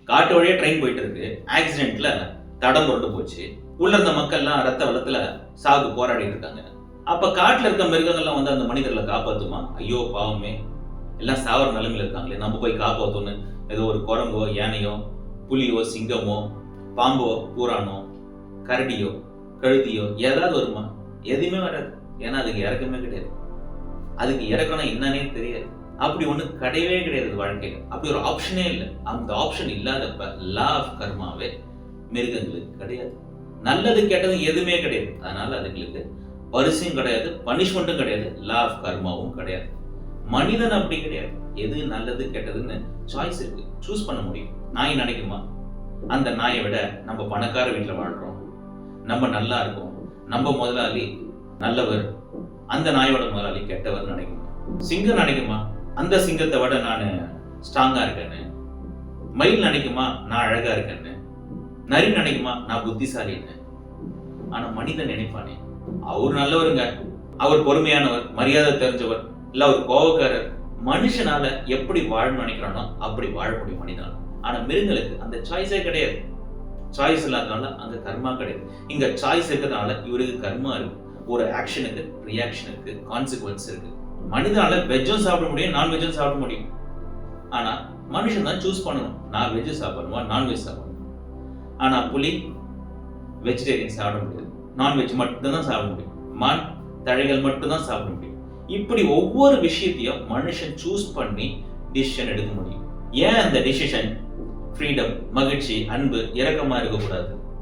காட்டு வழியா ட்ரெயின் போயிட்டு இருக்கு, ஆக்சிடென்ட்ல தடம் புரண்டு போச்சு. உள்ள இருந்த மக்கள்லாம் ரத்த வெள்ளத்துல சாகு போராடிட்டு இருக்காங்க. அப்ப காட்டுல இருக்க மிருகங்கள்லாம் வந்து அந்த மனிதர்களை காப்பாத்துமா? ஐயோ பாவமே, எல்லாம் சாவர நிலைமையில இருக்காங்களே, நம்ம போய் காப்பாத்தோன்னு ஏதோ ஒரு குரங்கோ, யானையோ, புலியோ, சிங்கமோ, பாம்போ, பூரானோ, கரடியோ, கழுதியோ ஏதாவது வருமா? எதுவுமே வராது. ஏன்னா அதுக்கு இறக்கமே கிடையாது. அதுக்கு இறக்கணும் என்னன்னே தெரியாது. அப்படி ஒண்ணு கிடையவே கிடையாது வாழ்க்கையில. அப்படி ஒரு ஆப்ஷனே இல்லை. அந்த ஆப்ஷன் இல்லாதப்ப லா ஆஃப் கர்மாவே மிருகங்களுக்கு கிடையாது. நல்லது கெட்டது எதுவுமே கிடையாது. அதனால அதுங்களுக்கு பரிசும் கிடையாது, பனிஷ்மெண்ட்டும் கிடையாது, லா ஆஃப் கர்மாவும் கிடையாது. மனிதன் அப்படி கிடையாது. எது நல்லது கெட்டதுன்னு சாய்ஸ் இருக்கு, சூஸ் பண்ண முடியும். நாய் நினைக்குமா அந்த நாயை விட நம்ம பணக்கார வீட்டில் வாழ்றோம், நம்ம நல்லா இருக்கோம், நம்ம முதலாளி நல்லவர், அந்த நாயோட முதலாளி கெட்டவர் நினைக்குமா? சிங்கம் நினைக்குமா அந்த சிங்கத்தை விட நான் ஸ்ட்ராங்கா இருக்கேன்னு? மயில் நினைக்குமா நான் அழகா இருக்கேன்னு? நரி நினைக்குமா நான் புத்திசாலின்னு? ஆனா மனிதன் நினைப்பானே அவர் நல்லவருங்க, அவர் பொறுமையானவர், மரியாதை தெரிஞ்சவர், இல்ல அவர் கோபக்காரர். மனுஷனால எப்படி வாழணும்னு நினைக்கிறானோ அப்படி வாழ முடியும் மனிதனால. ஆனா மிருகங்களுக்கு அந்த சாய்ஸே கிடையாது. சாய்ஸ் இல்லாதனால அங்க கர்மா கிடையாது. இங்க சாய்ஸ் இருக்கிறதுனால இவருக்கு கர்மா இருக்கு. ஒரு ஆக்ஷனுக்கு ரியாக்ஷன் இருக்கு, கான்சிக்வன்ஸ் இருக்கு. மனிதனால வெஜ்ஜும் சாப்பிட முடியும், நான்வெஜ்ஜும் சாப்பிட முடியும். ஆனா மனுஷன் தான் சூஸ் பண்ணணும், நான் வெஜ் சாப்பிடணுமா நான்வெஜ் சாப்பிடணும். ஆனா புலி வெஜிடேரியன் சாப்பிட முடியாது, நான்வெஜ் மட்டும் தான் சாப்பிட முடியும், மான் தழைகள் மட்டும் தான் சாப்பிட முடியும். இப்படி ஒவ்வொரு விஷயத்தையும் மனுஷன் சூஸ் பண்ணி டிசிஷன் எடுக்க முடியும். ஏன் அந்த டிசிஷன் ஃப்ரீடம், மகிழ்ச்சி, அன்பு, இரக்கமா இருக்கக்கூடாது?